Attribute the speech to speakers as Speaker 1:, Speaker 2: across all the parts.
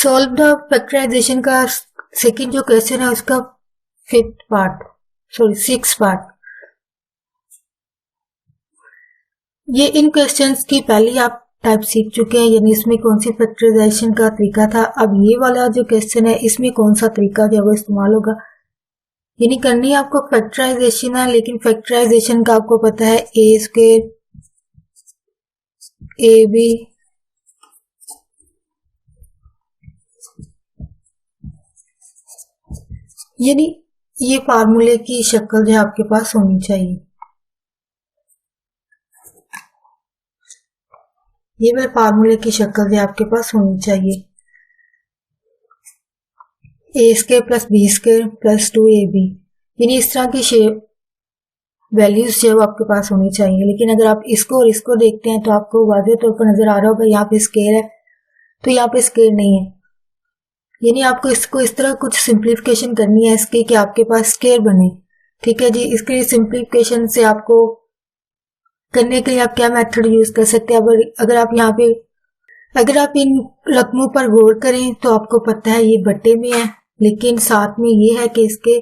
Speaker 1: Solve the factorisation का second जो question है उसका सिक्स पार्ट। ये इन क्वेश्चंस की पहले आप टाइप सीख चुके हैं, यानी इसमें कौन सी फैक्टराइजेशन का तरीका था। अब ये वाला जो क्वेश्चन है इसमें कौन सा तरीका जो है वो इस्तेमाल होगा, यानी करनी आपको फैक्टराइजेशन है, लेकिन फैक्टराइजेशन का आपको पता है ए स्क्वायर ए बी यानी ये फार्मूले की शक्ल जो आपके पास होनी चाहिए। ये वह फार्मूले की शक्ल जो आपके पास होनी चाहिए, a square plus b square plus 2ab, यानी इस तरह की शेप वैल्यूज जो आपके पास होनी चाहिए। लेकिन अगर आप इसको और इसको देखते हैं तो आपको वाज़ेह तौर पर नजर आ रहा होगा यहाँ पे स्क्वायर है तो यहाँ पे स्क्वायर नहीं है, यानी आपको इसको इस तरह कुछ सिंप्लीफिकेशन करनी है इसकी कि आपके पास स्क्वायर बने। ठीक है जी, इसके सिंप्लीफिकेशन से आपको करने के लिए आप क्या मेथड यूज कर सकते हैं। अगर आप यहाँ पे अगर आप इन रकमों पर गौर करें तो आपको पता है ये बट्टे में है, लेकिन साथ में ये है कि इसके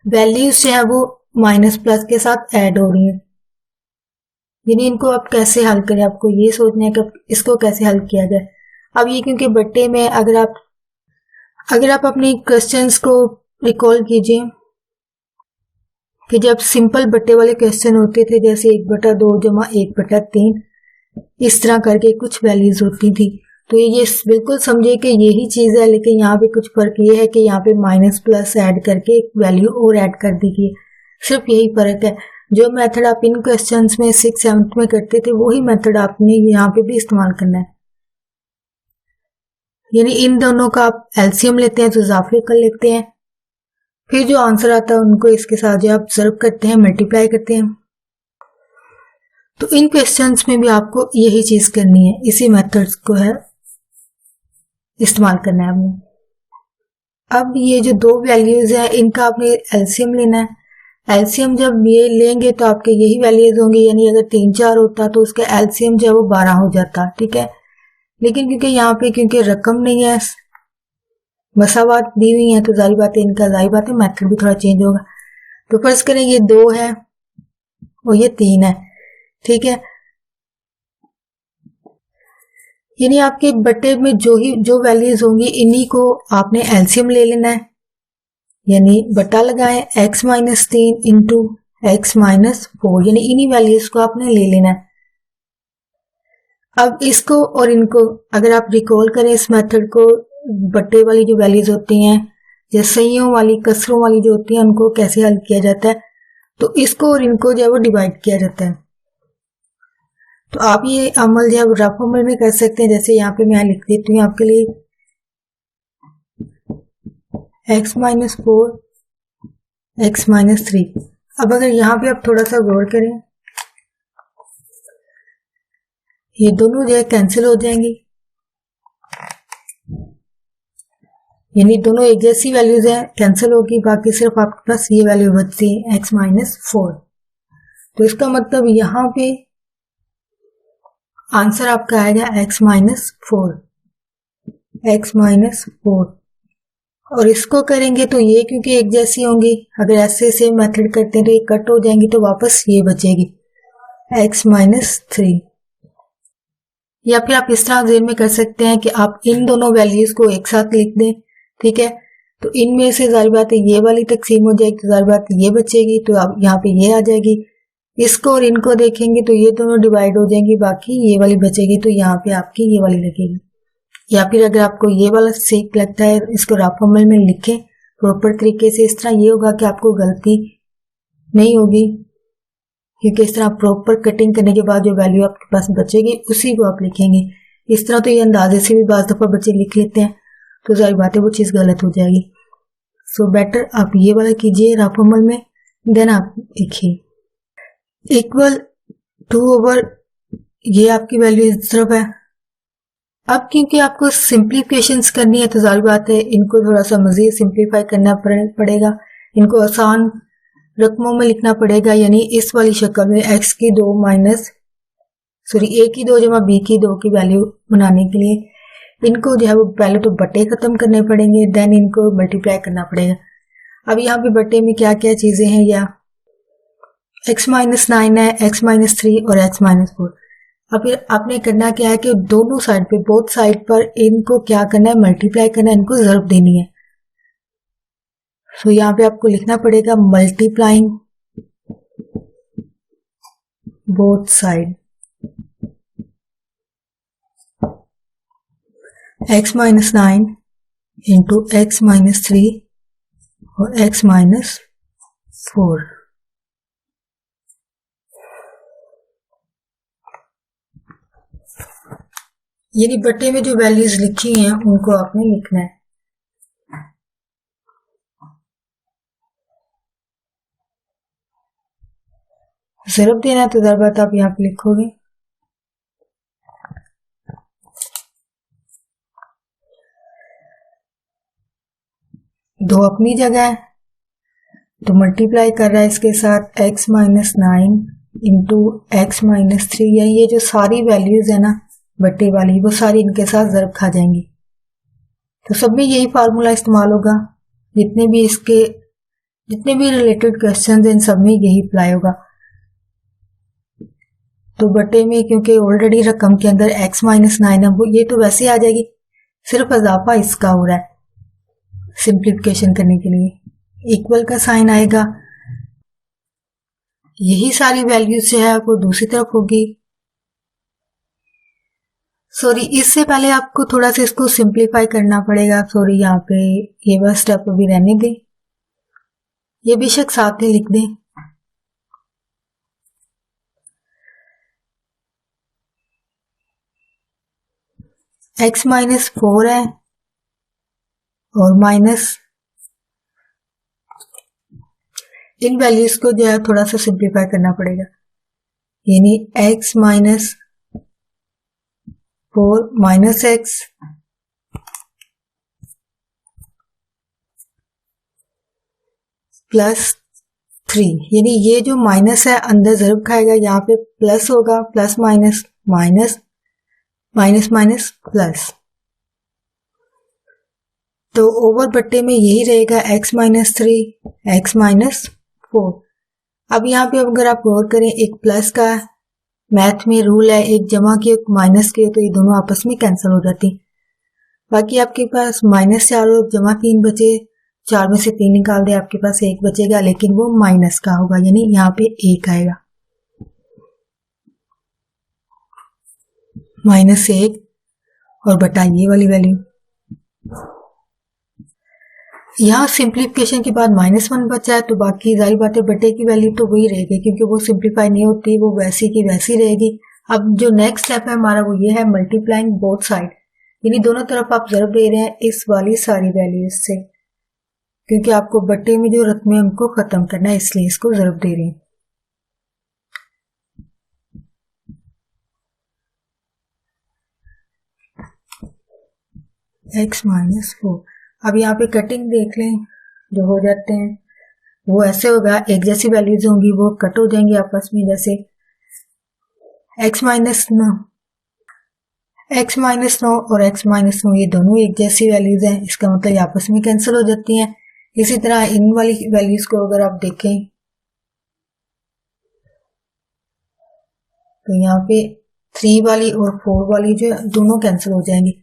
Speaker 1: वैल्यूज जो है वो माइनस प्लस के साथ ऐड हो रही है, यानी इनको आप कैसे हल करें, आपको ये सोचना है कि इसको कैसे हल किया जाए। अब ये क्योंकि बट्टे में अगर आप अपनी क्वेश्चंस को रिकॉल कीजिए कि जब सिंपल बट्टे वाले क्वेश्चन होते थे, जैसे 1/2 जमा 1/3 इस तरह करके कुछ वैल्यूज होती थी, तो ये बिल्कुल समझे कि यही चीज है, लेकिन यहाँ पे कुछ फर्क ये है कि यहाँ पे माइनस प्लस ऐड करके एक वैल्यू और ऐड कर दी गई, सिर्फ यही फर्क है। जो मेथड आप इन क्वेश्चंस में 6th 7th में करते थे वही मेथड आपने यहाँ पे भी इस्तेमाल करना है, यानी इन दोनों का आप एलसीएम लेते हैं तो इजाफे कर लेते हैं, फिर जो आंसर आता है उनको इसके साथ जो आप ऑब्जर्व करते हैं, मल्टीप्लाई करते हैं। तो इन क्वेश्चंस में भी आपको यही चीज करनी है, इसी मेथड्स को है इस्तेमाल करना है आपने। अब ये जो दो वैल्यूज है इनका आपने एलसीएम लेना है। एलसीएम जब ये लेंगे तो आपके यही वैल्यूज होंगे, यानी अगर 3 4 होता तो उसका एलसीएम जो है वो 12 हो जाता। ठीक है, लेकिन क्योंकि रकम नहीं है, मसावात दी हुई है, तो जाहिर बात है इनका मेथड भी थोड़ा चेंज होगा। तो फर्ज करें ये 2 है और ये 3 है। ठीक है, यानी आपके बट्टे में जो वैल्यूज होंगी इन्हीं को आपने एलसीएम ले लेना है, यानी बट्टा लगाएं x-3 इंटू x-4, यानी इन्हीं वैल्यूज को आपने ले लेना है। अब इसको और इनको अगर आप रिकॉल करें इस मेथड को, बट्टे वाली जो वैल्यूज होती हैं या सहीयों वाली कसरों वाली जो होती हैं उनको कैसे हल किया जाता है, तो इसको और इनको जो है वो डिवाइड किया जाता है। तो आप ये अमल जो है रफ अमल में कर सकते हैं, जैसे यहाँ पे मैं लिख देती हूँ आपके लिए x-4 x-3। अब अगर यहाँ पे आप थोड़ा सा गौर करें, ये दोनों जो है कैंसिल हो जाएंगी, यानी दोनों एक जैसी वैल्यूज है कैंसिल होगी, बाकी सिर्फ आपके पास ये वैल्यू बचती है x-4। तो इसका मतलब यहाँ पे आंसर आपका आएगा x-4 और इसको करेंगे तो ये क्योंकि एक जैसी होंगी, अगर ऐसे सेम मेथड करते हैं तो ये कट हो जाएंगी, तो वापस ये बचेगी x-3। या फिर आप इस तरह ज़हन में कर सकते हैं कि आप इन दोनों वैल्यूज को एक साथ लिख दें। ठीक है, तो इनमें से जाहिर बात है ये वाली तकसीम हो जाएगी, तो जाहिर बात है ये बचेगी, तो आप यहाँ पे ये आ जाएगी। इसको और इनको देखेंगे तो ये दोनों डिवाइड हो जाएंगी, बाकी ये वाली बचेगी, तो यहाँ पे आपकी ये वाली लगेगी। या फिर अगर आपको ये वाला सही लगता है इसको रफ अमल में लिखें प्रॉपर तरीके से, इस तरह ये होगा कि आपको गलती नहीं होगी, क्योंकि इस तरह प्रॉपर कटिंग करने के बाद जो वैल्यू आपके पास बचेगी उसी को आप लिखेंगे। इस तरह तो ये अंदाजे से भी बाज दफा बच्चे लिख लेते हैं, तो जाहिर बात है वो चीज गलत हो जाएगी। सो बेटर आप ये वाला कीजिए रफ अमल में, देन आप लिखिए =2 ये आपकी वैल्यू इस तरफ है। अब क्योंकि आपको सिंप्लीफिकेशंस करनी है तो जाहिर बात है इनको थोड़ा सा मजीद सिंप्लीफाई करना पड़ेगा, इनको आसान रकमों में लिखना पड़ेगा, यानी इस वाली शक्ल में a की 2 जमा b की 2 की वैल्यू बनाने के लिए इनको जो है वो पहले तो बट्टे खत्म करने पड़ेंगे, देन इनको मल्टीप्लाई करना पड़ेगा। अब यहाँ पे बट्टे में क्या क्या चीजें हैं, या x-9 है, x-3 और x-4। अब फिर आपने करना क्या है कि दोनों साइड पे, बोथ साइड पर इनको क्या करना है, मल्टीप्लाई करना है, इनको ज़रब देनी है। सो यहाँ पे आपको लिखना पड़ेगा multiplying both side, x-9 into x-3 और x-4। यानी बट्टे में जो वैल्यूज लिखी हैं उनको आपने लिखना है। ज़रब देना है तो ज़रबत आप यहाँ पे लिखोगे। दो अपनी जगह है तो मल्टीप्लाई कर रहा है इसके साथ x-9 इंटू x-3, या ये जो सारी वैल्यूज है ना बट्टे वाली, वो सारी इनके साथ ज़रब खा जाएंगी। तो सब में यही फार्मूला इस्तेमाल होगा, जितने भी रिलेटेड क्वेश्चंस हैं इन सब में यही अप्लाई होगा। तो बट्टे में क्योंकि ऑलरेडी रकम के अंदर x-9 है, वो ये तो वैसे ही आ जाएगी, सिर्फ इजाफा इसका हो रहा है सिंप्लीफिकेशन करने के लिए। इक्वल का साइन आएगा, यही सारी वैल्यूज जो है वो दूसरी तरफ होगी। सॉरी, इससे पहले आपको थोड़ा सा इसको सिंप्लीफाई करना पड़ेगा। सॉरी, यहाँ पे ये बस स्टेप अभी रहने दें, ये बेशक साथ में लिख दें। x-4 है और माइनस, इन वैल्यूज को जो है थोड़ा सा सिंप्लीफाई करना पड़ेगा, यानी x-4 माइनस x प्लस 3, यानी ये जो माइनस है अंदर ज़रब खाएगा, यहाँ पे प्लस होगा, plus minus minus minus minus plus, तो ओवर बट्टे में यही रहेगा x-3 x-4। अब यहाँ पे अगर आप गौर करें, एक प्लस का मैथ में रूल है, एक जमा की एक माइनस की, तो ये दोनों आपस में कैंसिल हो जाती। बाकी आपके पास -4 और जमा 3 बचे, 4 में से 3 निकाल दे, आपके पास 1 बचेगा, लेकिन वो माइनस का होगा, यानी यहाँ पे 1 आएगा, -1 और बटा ये वाली वैल्यू। यहाँ सिंप्लीफिकेशन के बाद -1 बचा है, तो बाकी जारी बात है बटे की वैल्यू तो वही रहेगी, क्योंकि वो सिंप्लीफाई नहीं होती, वो वैसी की वैसी रहेगी। अब जो नेक्स्ट स्टेप है हमारा वो ये है मल्टीप्लाइंग बोथ साइड, यानी दोनों तरफ आप ज़रब दे रहे हैं इस वाली सारी वैल्यूज से, क्योंकि आपको बटे में जो रकम है उनको खत्म करना है, इसलिए इसको ज़रब दे रहे हैं। x-4, अब यहाँ पे कटिंग देख लें, जो हो जाते हैं वो ऐसे होगा, एक जैसी वैल्यूज होंगी वो कट हो जाएंगी आपस में, जैसे x-9 और x-9 ये दोनों एक जैसी वैल्यूज हैं, इसका मतलब ये आपस में कैंसिल हो जाती हैं। इसी तरह इन वाली वैल्यूज को अगर आप देखें तो यहाँ पे 3 वाली और 4 वाली जो दोनों कैंसिल हो जाएंगी,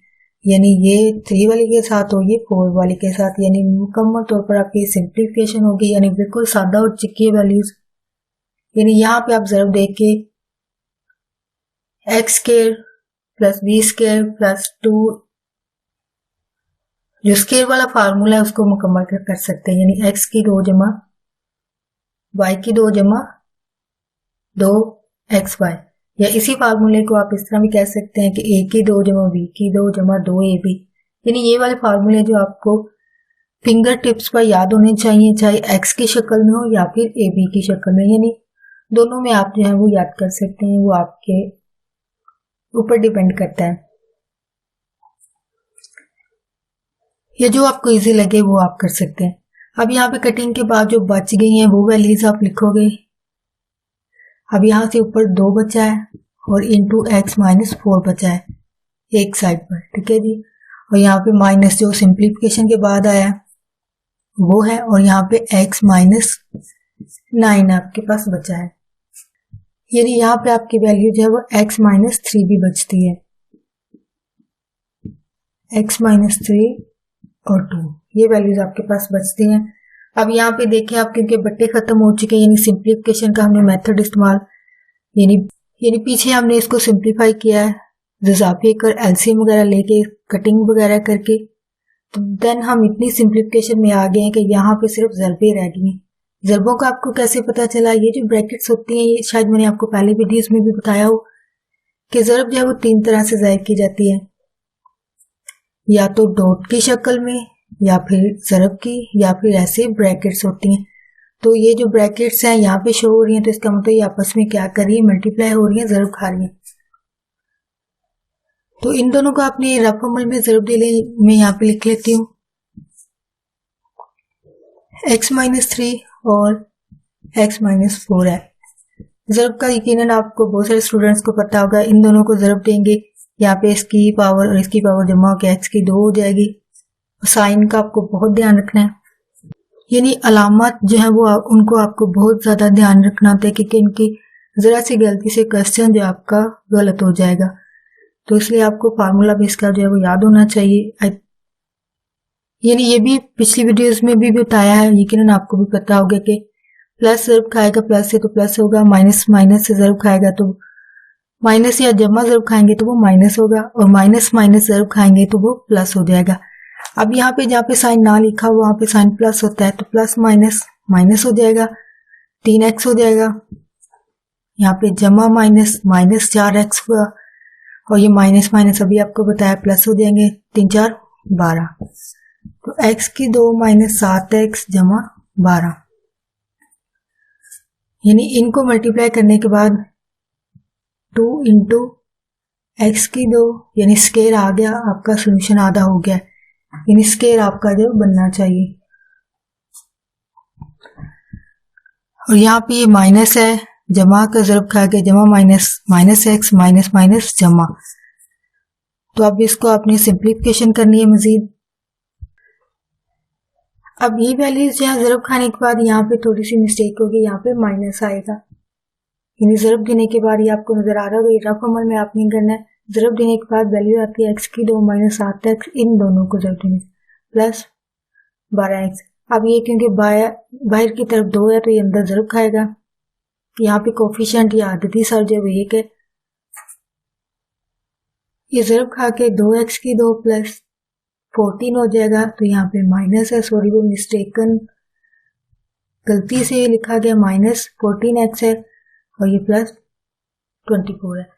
Speaker 1: यानी ये 3 वाली के साथ हो, ये 4 वाली के साथ, यानी मुकम्मल तौर पर आपकी सिंप्लीफिकेशन होगी, यानी बिल्कुल सादा और चिक्की वैल्यूज। यानी यहाँ पे आप ज़रब देख के x² प्लस b² प्लस 2, जो स्केयर वाला फार्मूला है उसको मुकम्मल कर सकते हैं, यानी x की 2 जमा y की 2 जमा 2xy, या इसी फार्मूले को आप इस तरह भी कह सकते हैं कि a की 2 जमा b की 2 जमा 2ab, यानी ये वाले फार्मूले जो आपको फिंगर टिप्स पर याद होने चाहिए, चाहे x की शक्ल में हो या फिर ab की शक्ल में, यानी दोनों में आप जो है वो याद कर सकते हैं, वो आपके ऊपर डिपेंड करता है, या जो आपको इजी लगे वो आप कर सकते हैं। अब यहाँ पे कटिंग के बाद जो बच गई हैं वो वैल्यूज आप लिखोगे। अब यहाँ से ऊपर 2 बचा है और इंटू x-4 बचा है, एक साइड पर, ठीक है जी। और यहाँ पे माइनस जो सिंप्लीफिकेशन के बाद आया वो है, और यहाँ पे x माइनस 9 आपके पास बचा है, यानी यहाँ पे आपकी वैल्यू जो है वो x माइनस 3 भी बचती है, x माइनस 3 और 2 ये वैल्यूज आपके पास बचती हैं। अब यहाँ पे देखिए आप, क्योंकि बट्टे खत्म हो चुके हैं, यानी सिंप्लीफिकेशन का हमने मेथड इस्तेमाल यानी पीछे हमने इसको सिंप्लीफाई किया है इजाफे कर एलसीएम वगैरह लेके कटिंग वगैरह करके, तो देन हम इतनी सिंप्लीफिकेशन में आ गए हैं कि यहाँ पे सिर्फ ज़रबे रह गई हैं। ज़रबों का आपको कैसे पता चला? ये जो ब्रैकेट्स होती हैं, ये शायद मैंने आपको पहले वीडियोस में भी बताया हो कि ज़रब जो है वो 3 तरह से ज़ाहिर की जाती है, या तो डॉट की शक्ल में, या फिर ज़रब की, या फिर ऐसे ब्रैकेट्स होती हैं। तो ये जो ब्रैकेट्स हैं यहाँ पे शो हो रही हैं, तो इसका मतलब ये आपस में क्या कर रही है, मल्टीप्लाई हो रही है, ज़रब खा रही है। तो इन दोनों को आपने रफ अमल में ज़रब दे ले, मैं यहाँ पे लिख लेती हूँ x माइनस 3 और x माइनस 4 है। ज़रब का यकीनन आपको बहुत सारे स्टूडेंट्स को पता होगा, इन दोनों को ज़रब देंगे, यहाँ पे इसकी पावर और इसकी पावर जमा होकर x की 2 हो जाएगी। साइन का आपको बहुत ध्यान रखना है, यानी अलामत जो है वो उनको आपको बहुत ज़्यादा ध्यान रखना होता है, क्योंकि इनकी ज़रा सी गलती से क्वेश्चन जो आपका गलत हो जाएगा। तो इसलिए आपको फार्मूला भी इसका जो है वो याद होना चाहिए। यानी ये भी पिछली वीडियोस में भी बताया है, यकीनन आपको भी पता होगा कि प्लस ज़रब खाएगा प्लस से तो प्लस होगा, माइनस माइनस से ज़रब खाएगा तो माइनस, या जमा ज़रब खाएंगे तो वो माइनस होगा, और माइनस माइनस ज़रब खाएंगे तो वो प्लस हो जाएगा। अब यहाँ पे जहाँ पे साइन ना लिखा हो वहां पे साइन प्लस होता है, तो प्लस माइनस माइनस हो जाएगा, 3x हो जाएगा। यहाँ पे जमा माइनस माइनस 4x हुआ, और ये माइनस माइनस अभी आपको बताया प्लस हो जाएंगे, 3 4 12, तो x की 2 माइनस 7x जमा 12, यानी इनको मल्टीप्लाई करने के बाद 2 इंटू एक्स की 2 यानी स्केयर आ गया, आपका सोल्यूशन आधा हो गया, यानी स्केयर आपका जो बनना चाहिए। और यहाँ पे ये माइनस है, जमा का ज़रब खा के जमा minus minus x minus minus जमा, तो अब इसको आपने सिंप्लीफिकेशन करनी है मजीद। अब ये वैल्यूज यहाँ ज़रब खाने के बाद यहाँ पे थोड़ी सी मिस्टेक होगी, यहाँ पे माइनस आएगा, यानी ज़रब देने के बाद ये आपको नजर आ रहा होगा, ये रफ अमल में आपने करना है। ज़रब देने के बाद वैल्यू आती है x की 2 माइनस 7x, इन दोनों को ज़रब देने प्लस 12x। अब ये क्योंकि बाहर की तरफ 2 है तो ये अंदर ज़रब खाएगा, यहाँ पे कोफिशिएंट या आदती सर जब 1 है, ये ज़रब खा के 2x की 2 प्लस 14 हो जाएगा, तो यहाँ पे माइनस है, सॉरी वो मिस्टेकन गलती से लिखा गया, माइनस 14x है और ये प्लस 24 है।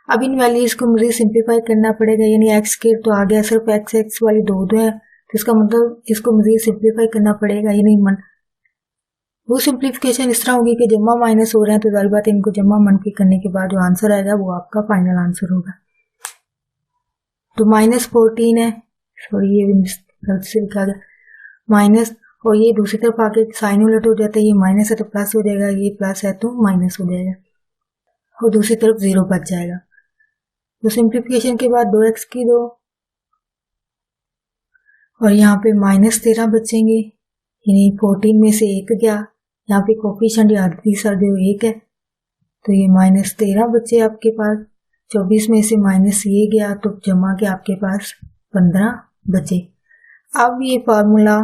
Speaker 1: अब इन वैल्यूज को मुझे सिंप्लीफाई करना पड़ेगा, यानी x के तो आ गया, सिर्फ x वाली 2 है, तो इसका मतलब इसको मुझे सिंप्लीफाई करना पड़ेगा, यानी वो सिंप्लीफिकेशन इस तरह होगी कि जमा माइनस हो रहे हैं, तो जाहिर बात है इनको जमा मनफी करने के बाद जो आंसर आएगा वो आपका फाइनल आंसर होगा। तो माइनस 14 है, सॉरी ये गलती से लिखा गया माइनस, और ये दूसरी तरफ आके साइन उलट हो जाता है, ये माइनस है तो प्लस हो जाएगा, ये प्लस है तो माइनस हो जाएगा, और दूसरी तरफ 0 बच जाएगा। तो सिंप्लीफिकेशन के बाद 2x की 2 और यहाँ पे माइनस 13 बचेंगे, यानी 14 में से 1 गया, यहाँ पे कोफिशिएंट या आदती सर जो 1 है, तो ये माइनस 13 बचे आपके पास, 24 में से माइनस ये गया, तो जमा के आपके पास 15 बचे। अब ये फार्मूला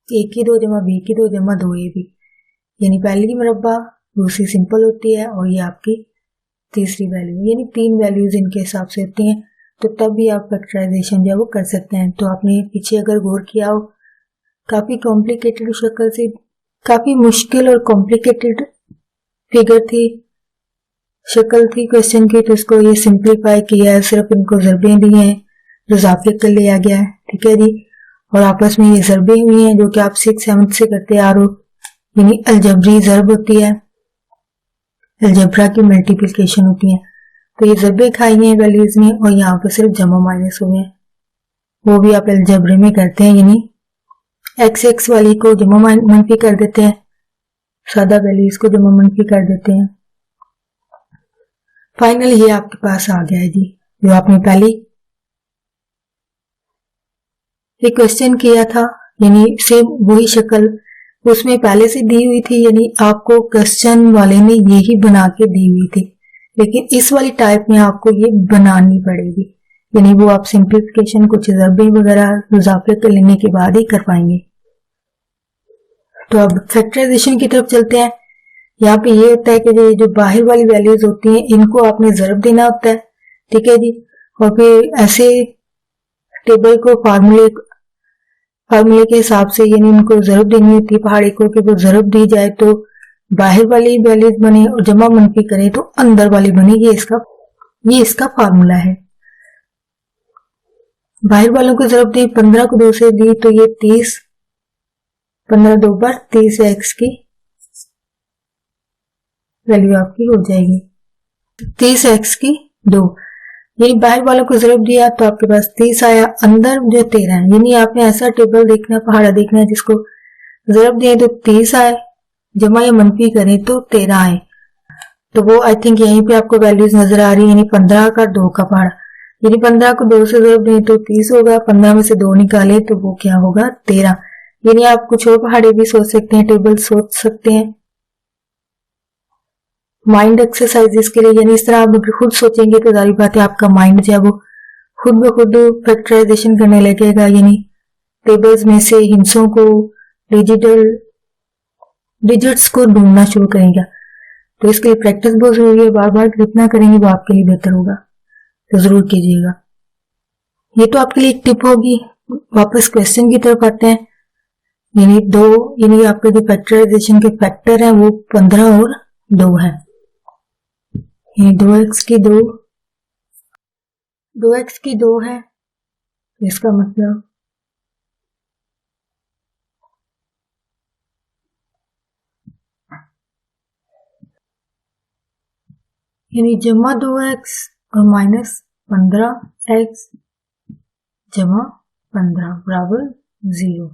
Speaker 1: a की 2 जमा b की 2 जमा 2ab, यानी पहली मुरब्बा दूसरी सिंपल होती है, और ये आपकी तीसरी वैल्यू, यानी 3 वैल्यूज इनके हिसाब से होती हैं, तो तब भी आप फैक्टराइजेशन जो है वो कर सकते हैं। तो आपने पीछे अगर गौर किया हो, काफ़ी कॉम्प्लिकेटेड शक्ल से, काफ़ी मुश्किल और कॉम्प्लिकेटेड फिगर थी, शक्ल थी क्वेश्चन की, तो इसको ये सिंप्लीफाई किया है, सिर्फ इनको ज़रबे दी हैं, इजाफे कर लिया गया है, ठीक है जी, और आपस में ये ज़रबे हुई हैं जो कि आप 6th 7th से करते आ रहे हो, यानी अलजबरी ज़रब होती है, अलजबरा की मल्टीप्लिकेशन होती है, तो ये ज़रबे खाई हैं वैल्यूज ने, और यहाँ पे सिर्फ जमा माइनस हुए हैं, वो भी आप अलजबरे में करते हैं, यानी x वाली को जमा मनफी कर देते हैं, सादा वैल्यूज को जमा मनफी कर देते हैं। फाइनल ये आपके पास आ गया है जी, जो आपने पहली एक क्वेश्चन किया था, यानी सेम वही शक्ल उसमें पहले से दी हुई थी, यानी आपको क्वेश्चन वाले ने यही बना के दी हुई थी, लेकिन इस वाली टाइप में आपको ये बनानी पड़ेगी, यानी वो आप सिंप्लीफिकेशन कुछ ज़रबे वगैरह इजाफे कर लेने के बाद ही कर पाएंगे। तो अब फैक्टराइजेशन की तरफ चलते हैं। यहाँ पे ये होता है कि जो बाहर वाली वैल्यूज होती हैं इनको आपने ज़रब देना होता है, ठीक है जी। और फिर ऐसे टेबल को फार्मूले के हिसाब से यानी उनको ज़रब देनी होती है पहाड़ी को, कि वो ज़रब दी जाए तो बाहर वाली वैल्यूज बने और जमा मनफी करें तो अंदर वाली बने। ये इसका फार्मूला है। बाहर वालों को ज़रब दी 15 को 2 से दी तो ये 30, 15 2 बार 30 एक्स की वैल्यू आपकी हो जाएगी 30 एक्स की 2। यानी बाहर वालों को ज़रब दिया तो आपके पास 30 आया, अंदर जो 13 है, यानी आपने ऐसा टेबल देखना है, पहाड़ा देखना है जिसको ज़रब दिए तो 30 आए, जमा या मनफी करें तो 13 आए। तो वो आई थिंक यहीं पे आपको वैल्यूज नजर आ रही है, यानी 15 का 2 का पहाड़ा, यानी 15 को 2 से ज़रब दें तो 30 होगा, 15 में से 2 निकाले तो वो क्या होगा 13। यानी आप कुछ और पहाड़े भी सोच सकते हैं, टेबल सोच सकते हैं माइंड एक्सरसाइजेस के लिए। यानी इस तरह आप खुद सोचेंगे तो जारी बात है आपका माइंड जो है वो खुद ब खुद फैक्टराइजेशन करने लगेगा, यानी टेबल्स में से हिंसों को डिजिट्स को ढूंढना शुरू करेगा। तो इसके लिए प्रैक्टिस बहुत जरूरी है, बार बार जितना करेंगे वो आपके लिए बेहतर होगा, तो जरूर कीजिएगा। ये तो आपके लिए एक टिप होगी। वापस क्वेश्चन की तरफ आते हैं। यानी आपके जो फैक्टराइजेशन के फैक्टर है वो 15 और 2 है, यानी 2x की 2 है। इसका मतलब यानी जमा 2x और माइनस 15x जमा 15 बराबर 0।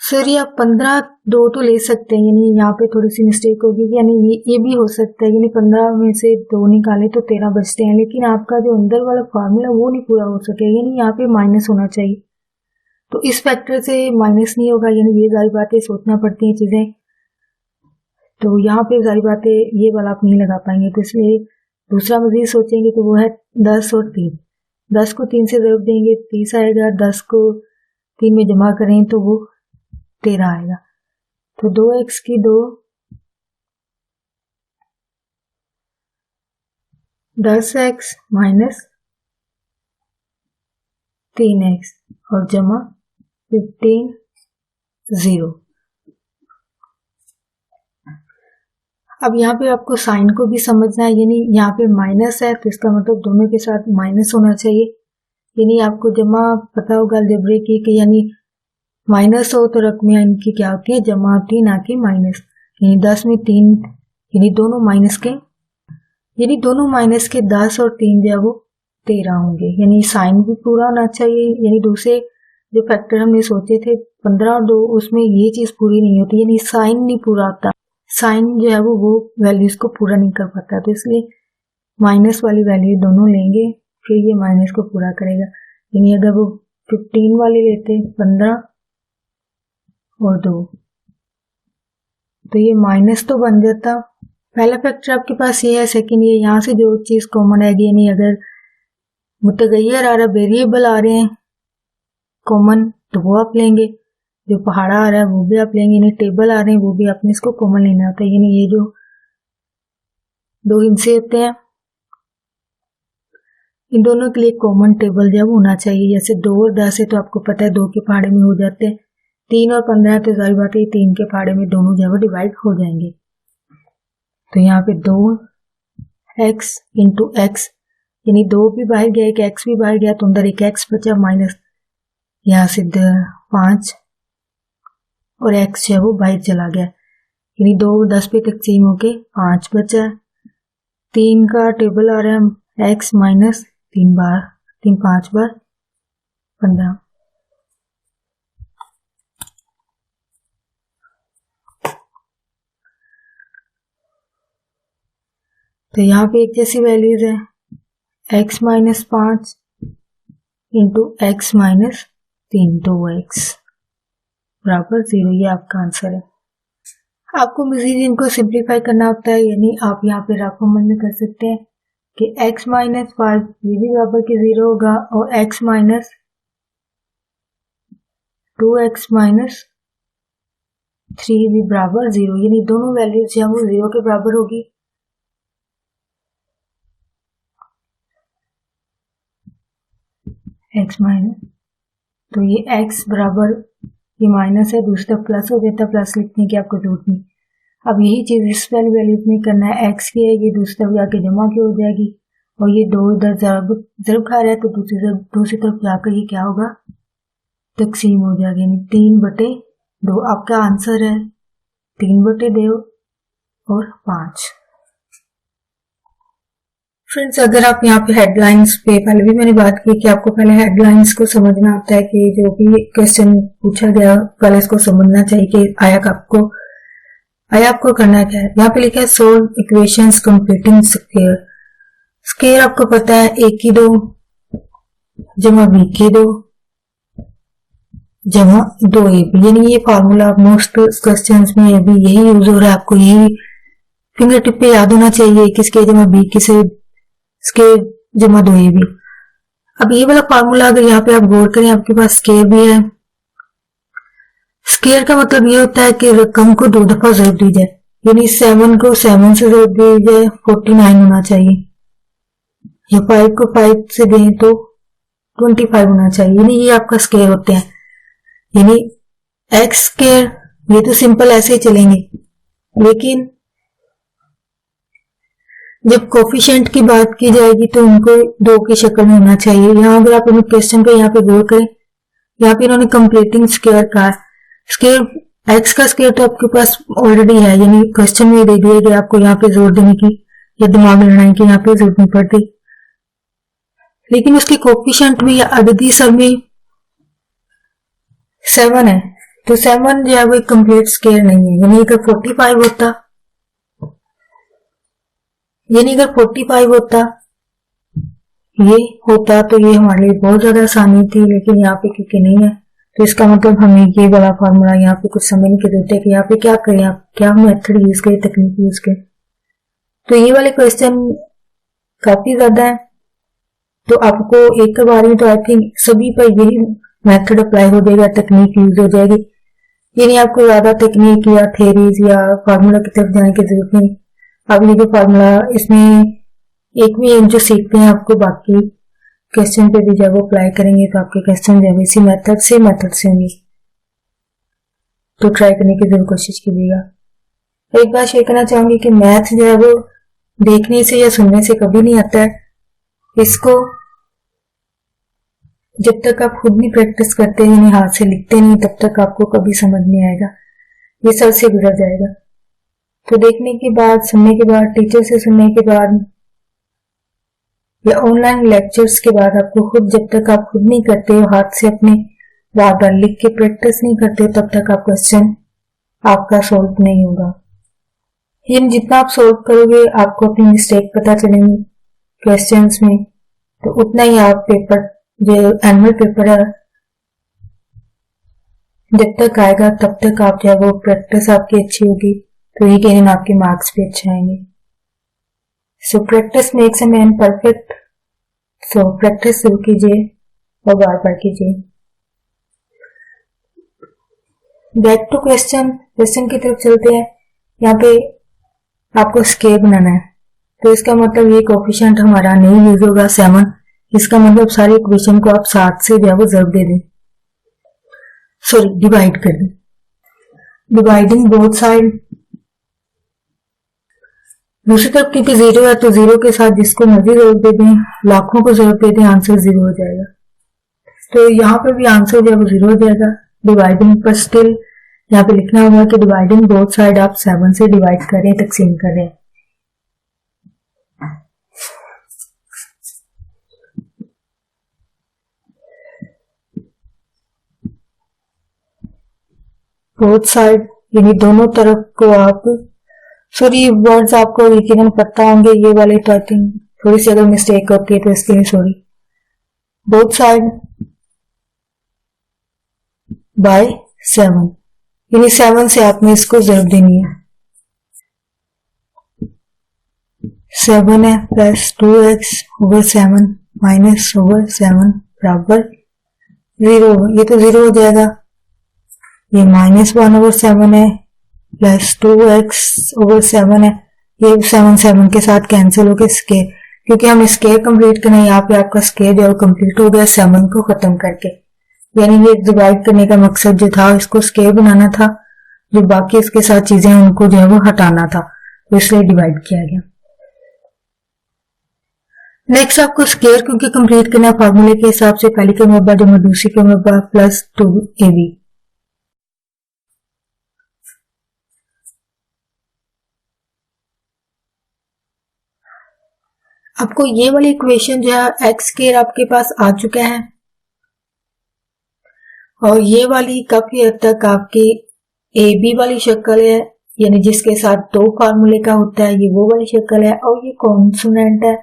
Speaker 1: सर ये आप 15 2 तो ले सकते हैं, यानी यहाँ पे थोड़ी सी मिस्टेक होगी, यानी ये भी हो सकता है, यानी 15 में से 2 निकाले तो 13 बचते हैं, लेकिन आपका जो अंदर वाला फार्मूला वो नहीं पूरा हो सके, यानी यहाँ पे माइनस होना चाहिए। तो इस फैक्टर से माइनस नहीं होगा, यानी ये सारी बातें सोचना पड़ती हैं चीजें, तो यहाँ पे सारी बातें ये वाला आप नहीं लगा पाएंगे। तो इसलिए दूसरा मजीद सोचेंगे तो वो है 10 और 3। 10 को 3 से ज़रब देंगे 30 आएगा, 10 को 3 में जमा करें तो वो 13 आएगा। तो 2x की 2 10x माइनस 3x और जमा 15 0। अब यहाँ पे आपको साइन को भी समझना है, यानी यहाँ पे माइनस है तो इसका मतलब दोनों के साथ माइनस होना चाहिए। यानी आपको जमा पता होगा अलजेब्रे की कि यानी माइनस हो तो रकमें इनकी क्या होती है, जमा होती है, ना कि माइनस। यानी 10 में 3 यानी दोनों माइनस के 10 और 3 जो है वो 13 होंगे, यानी साइन भी पूरा होना चाहिए। यानी दूसरे जो फैक्टर हमने सोचे थे 15 और 2 उसमें ये चीज पूरी नहीं होती, यानी साइन नहीं पूरा होता, साइन जो है वो वैल्यूज को पूरा नहीं कर पाता, तो इसलिए माइनस वाली वैल्यू दोनों लेंगे फिर ये माइनस को पूरा करेगा। यानी अगर वो 15 वाली लेते 15 और 2 तो ये माइनस तो बन जाता। पहला फैक्टर आपके पास ये है, सेकंड ये, यहाँ से जो चीज कॉमन आएगी, यानी अगर मुतगय्यर आ रहा है, वेरिएबल आ रहे हैं कॉमन तो वो आप लेंगे, जो पहाड़ा आ रहा है वो भी आप लेंगे, यानी टेबल आ रहे हैं वो भी आपने इसको कॉमन लेना होता है। यानी ये जो 2 हिस्से होते हैं इन दोनों के लिए कॉमन टेबल जो होना चाहिए। जैसे 2 और 10 है तो आपको पता है 2 के पहाड़े में हो जाते हैं, 3 और 15 तो जाहिर बात है 3 के पहाड़े में दोनों जो है डिवाइड हो जाएंगे। तो यहाँ पे 2x इंटू एक्स, यानी 2 भी बाहर गया, एक x भी बाहर गया तो अंदर एक x बचा, माइनस यहाँ से 5 और x जो है वो बाहर चला गया, यानी 2 10 पे तकसीम होके 5 बचा। 3 का टेबल आ रहा है x माइनस 3 5 बार 15। तो यहाँ पे एक जैसी वैल्यूज है x minus 5 into x minus 3 2x बराबर 0, ये आपका आंसर है। आपको मजीद इनको सिंप्लीफाई करना होता है, यानी आप यहाँ पे राफॉर्मल में कर सकते हैं कि x माइनस 5 ये भी बराबर के 0 होगा और x माइनस 2x माइनस 3 भी बराबर 0, यानी दोनों वैल्यूज जो है वो 0 के बराबर होगी। x माइनस, तो ये x बराबर, ये माइनस है, दूसरी तरफ प्लस हो जाता है, प्लस लिखने की आपको जरूरत नहीं। अब यही चीज इस वाली वैल्यू में करना है, x की है, ये दूसरी तरफ जाके जमा की हो जाएगी और ये 2 इधर जरूर खा रहा है तो दूसरी तरफ जाकर ये क्या होगा, तकसीम हो जाएगी, यानी 3/2 आपका आंसर है, 3/2 और 5। फ्रेंड्स, अगर आप यहाँ पे हेडलाइंस पे, पहले भी मैंने बात की कि आपको पहले हेडलाइंस को समझना होता है कि जो भी क्वेश्चन पूछा गया पहले इसको समझना चाहिए कि आया आपको करना क्या है। यहाँ पे लिखा है solve equations completing square. Square आपको पता है a की 2 जमा b की 2 जमा 2ab, यानी ये फार्मूला मोस्ट क्वेश्चंस में भी यही यूज हो रहा है, आपको यही फिंगर टिप पे याद होना चाहिए कि स्क्वायर जमा b की से स्क्वायर जमा 2ab। अब ये वाला फार्मूला अगर यहाँ पे आप गौर करें, आपके पास स्क्वायर भी है। स्क्वायर का मतलब ये होता है कि रकम को 2 दफा ज़रब दी जाए, यानी 7 को 7 से ज़रब दी जाए 49 होना चाहिए, या 5 को 5 से दें तो 25 होना चाहिए, यानी ये आपका स्क्वायर होते हैं। यानी एक्स स्क्वायर ये तो सिंपल ऐसे ही चलेंगे, लेकिन जब कोफिशिएंट की बात की जाएगी तो उनको 2 की शक्ल में होना चाहिए। यहाँ अगर आप इन क्वेश्चन पे यहाँ पे गौर करें, यहाँ पे इन्होंने कंप्लीटिंग स्क्वायर कहा। स्क्वायर एक्स का स्क्वायर तो आपके पास ऑलरेडी है, यानी क्वेश्चन में दे दिया गया, आपको यहाँ पे जोर देने की या दिमाग लगाने की यहाँ पे जरूरत नहीं पड़ती। लेकिन उसकी कोफिशिएंट भी अददी सर में 7 है, तो 7 जो है वो एक कंप्लीट स्क्वायर नहीं है। यानी अगर 45 होता, ये होता तो ये हमारे लिए बहुत ज्यादा आसानी थी, लेकिन यहाँ पे क्योंकि नहीं है तो इसका मतलब हमें ये वाला फार्मूला यहाँ पे कुछ समझने की जरूरत है कि यहाँ पे क्या करें, आप क्या मेथड यूज करें, तकनीक यूज करें। तो ये वाले क्वेश्चन काफी ज्यादा है, तो आपको एक के बारे में तो आई थिंक सभी पर यही मेथड अप्लाई हो जाएगा, तकनीक यूज हो जाएगी। यानी आपको ज्यादा तकनीक या थेरीज या फार्मूला की तरफ जाने की जरूरत नहीं। अब ये जो फार्मूला, इसमें एक भी जो सीखते हैं आपको बाकी क्वेश्चन पे भी जब वो अप्लाई करेंगे तो आपके क्वेश्चन जब इसी मेथड से होंगे, तो ट्राई करने की जरूर कोशिश कीजिएगा। एक बात शेयर करना चाहूंगी कि मैथ जो है वो देखने से या सुनने से कभी नहीं आता है, इसको जब तक आप खुद नहीं प्रैक्टिस करते, यानी हाथ से लिखते नहीं, तब तक आपको कभी समझ नहीं आएगा, ये सर से गुजर जाएगा। तो देखने के बाद, सुनने के बाद, टीचर से सुनने के बाद या ऑनलाइन लेक्चर्स के बाद आपको खुद, जब तक आप खुद नहीं करते हो, हाथ से अपने बार बार लिख के प्रैक्टिस नहीं करते, तब तक आप क्वेश्चन आपका सॉल्व नहीं होगा। यानी जितना आप सॉल्व करोगे, आपको अपनी मिस्टेक पता चलेंगी क्वेश्चंस में, तो उतना ही आप पेपर, जो एनुअल पेपर है, जब तक आएगा तब तक आप जब वो प्रैक्टिस आपकी अच्छी होगी तो यकीनन आपके मार्क्स भी अच्छे आएंगे। So practice makes a man perfect, so practice शुरू कीजिए और बार बार कीजिए। बैक टू क्वेश्चन की तरफ चलते हैं। यहाँ पे आपको स्केल बनाना है, तो इसका मतलब ये कोफिशिएंट हमारा नहीं यूज होगा 7, इसका मतलब सारी इक्वेशन को आप 7 से जो ज़रब दे दें, सॉरी डिवाइड कर दें। डिवाइडिंग बोथ साइड, दूसरी तरफ क्योंकि 0 है तो 0 के साथ जिसको मर्जी ज़रब दे दें, लाखों को ज़रब दे दें, आंसर 0 हो जाएगा। तो यहाँ पे भी आंसर जो है वो 0 हो जाएगा डिवाइडिंग, पर स्टिल यहाँ पे लिखना होगा कि डिवाइडिंग बोथ साइड आप 7 से डिवाइड करें, तकसीम करें। बोथ साइड यानी दोनों तरफ को आप, सॉरी वर्ड्स आपको यकीनन पता होंगे ये वाले, तो आई थिंक थोड़ी सी अगर मिस्टेक होती है तो इसके लिए सॉरी। बोथ साइड बाय 7, यानी 7 से आपने इसको ज़रब देनी है। 7 है plus 2x over 7 minus over 7 बराबर 0। ये तो 0 हो जाएगा। ये माइनस 1 ओवर 7 है प्लस 2x ओवर 7 है। ये 7 7 के साथ कैंसिल हो गए स्केयर, क्योंकि हम स्केयर कंप्लीट करना है। यहाँ पे आपका स्केयर जो कंप्लीट हो गया 7 को खत्म करके, यानी ये डिवाइड करने का मकसद जो था इसको स्केयर बनाना था, जो बाकी इसके साथ चीजें हैं उनको जो है वो हटाना था, तो इसलिए डिवाइड किया गया। नेक्स्ट आपको स्केयर क्योंकि कंप्लीट करना फार्मूले के हिसाब से पहली का मुरब्बा जमा दूसरी का मुरब्बा प्लस 2ab। आपको ये वाली इक्वेशन जो है एक्स स्केयर आपके पास आ चुका है, और ये वाली काफी हद तक आपकी ए बी वाली शक्ल है, यानी जिसके साथ दो फार्मूले का होता है, ये वो वाली शक्ल है। और ये कॉन्सोनेंट है,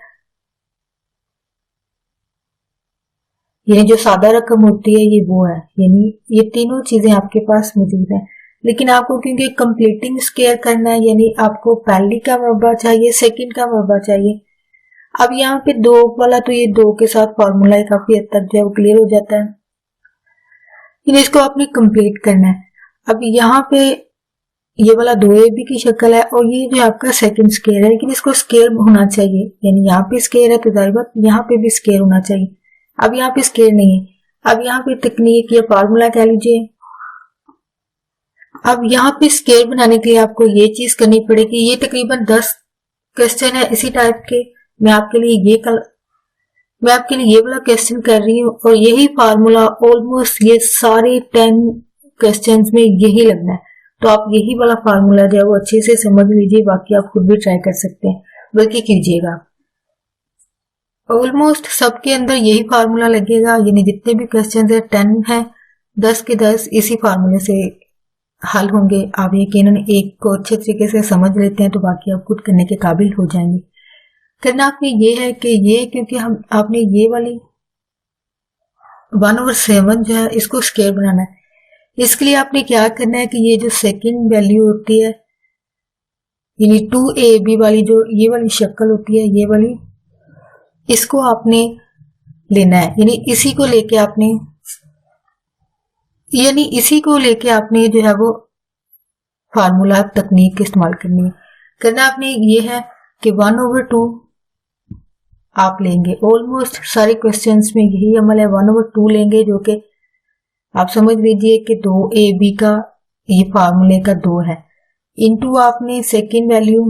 Speaker 1: यानी जो सादा रकम होती है ये वो है, यानी ये तीनों चीजें आपके पास मौजूद है। लेकिन आपको क्योंकि कंप्लीटिंग स्केयर करना है, यानी आपको पहली का मुरब्बा चाहिए, सेकंड का मुरब्बा चाहिए। अब यहाँ पे दो वाला तो ये दो के साथ फार्मूला काफी हद तक जो है क्लियर हो जाता है, यानी इसको आपने कंप्लीट करना है। अब यहाँ पे ये वाला 2ab की शक्ल है, और ये जो आपका सेकंड स्केयर है, लेकिन इसको स्केयर होना चाहिए, यानी यहाँ पे स्केयर है तो जाहिर बात यहाँ पे भी स्केयर होना चाहिए। अब यहाँ पे स्केयर नहीं है। अब यहाँ पे तकनीक या फार्मूला कह लीजिए। अब यहाँ पे स्केयर बनाने के लिए आपको ये चीज करनी पड़ेगी। ये तकरीबन 10 क्वेश्चन है इसी टाइप के। मैं आपके लिए ये वाला क्वेश्चन कर रही हूँ, और यही फार्मूला ऑलमोस्ट ये सारे 10 क्वेश्चंस में यही लगना है। तो आप यही वाला फार्मूला जो है वो अच्छे से समझ लीजिए, बाकी आप खुद भी ट्राई कर सकते हैं, बल्कि कीजिएगा। ऑलमोस्ट सबके अंदर यही फार्मूला लगेगा, यानी जितने भी क्वेश्चन है 10 है, 10 के 10 इसी फार्मूले से हल होंगे। आप यकीनन एक को अच्छे तरीके से समझ लेते हैं तो बाकी आप खुद करने के काबिल हो जाएंगे। करना आपने ये है कि ये क्योंकि आपने ये वाली 1/7 जो है इसको स्केयर बनाना है। इसके लिए आपने क्या करना है कि ये जो सेकंड वैल्यू होती है, यानी 2ab वाली जो ये वाली शक्ल होती है, ये वाली, इसको आपने लेना है, यानी इसी को लेके आपने जो है वो फार्मूला तकनीक इस्तेमाल करनी है। करना आपने ये है कि 1/2 आप लेंगे। ऑलमोस्ट सारे क्वेश्चंस में यही अमल है, 1/2 लेंगे, जो कि आप समझ लीजिए कि 2ab का ये फार्मूले का 2 है, इनटू आपने सेकेंड वैल्यू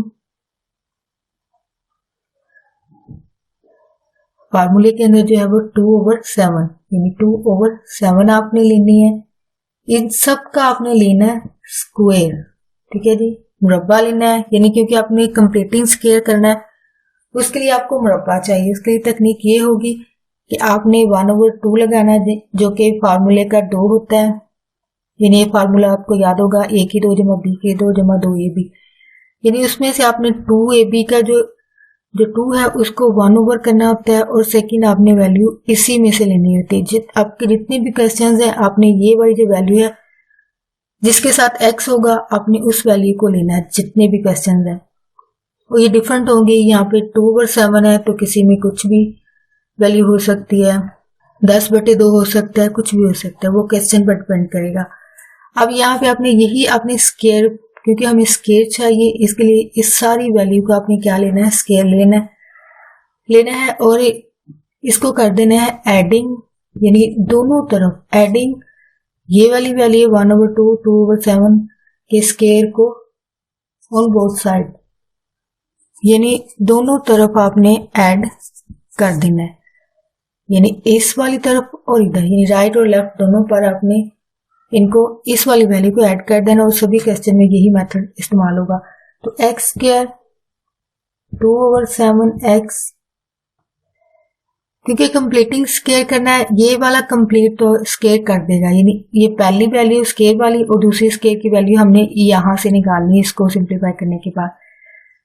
Speaker 1: फार्मूले के अंदर जो है वो 2/7, यानी 2/7 आपने लेनी है। इन सब का आपने लेना है स्क्वायर, ठीक है जी, मुरब्बा लेना है, यानी क्योंकि आपने कंप्लीटिंग स्क्वायर करना है, उसके लिए आपको मुरब्बा चाहिए। उसके लिए तकनीक ये होगी कि आपने 1/2 लगाना है, जो कि फार्मूले का 2 होता है, यानी ये फार्मूला आपको याद होगा a की 2 जमा b की 2 जमा 2ab, यानी उसमें से आपने 2ab का जो 2 है उसको 1/, करना होता है, और सेकंड आपने वैल्यू इसी में से लेनी होती है। आपके जितने भी क्वेश्चंस हैं आपने ये वाली जो वैल्यू है जिसके साथ x होगा आपने उस वैल्यू को लेना है, जितने भी क्वेश्चंस हैं वो ये डिफरेंट होंगे। यहाँ पे 2/7 है तो किसी में कुछ भी वैल्यू हो सकती है, 10/2 हो सकता है, कुछ भी हो सकता है, वो क्वेश्चन पर डिपेंड करेगा। अब यहाँ पे आपने स्केयर, क्योंकि हमें स्केयर चाहिए, इसके लिए इस सारी वैल्यू को आपने क्या लेना है, स्केयर लेना है, और इसको कर देना है एडिंग, यानी दोनों तरफ एडिंग। ये वाली वैल्यू 1/2 2/7 के स्केयर को ऑन बोथ साइड, यानी दोनों तरफ आपने ऐड कर देना है, यानी इस वाली तरफ और इधर, यानी राइट और लेफ्ट दोनों पर आपने इनको इस वाली वैल्यू को ऐड कर देना, और सभी क्वेश्चन में यही मेथड इस्तेमाल होगा। तो एक्स स्क्वायर 2/7x, क्योंकि कंप्लीटिंग स्क्वायर करना है, ये वाला कंप्लीट तो स्क्वायर कर देगा, यानी ये पहली वैल्यू स्क्वायर वाली और दूसरी स्क्वायर की वैल्यू हमने यहां से निकालनी है इसको सिंप्लीफाई करने के बाद।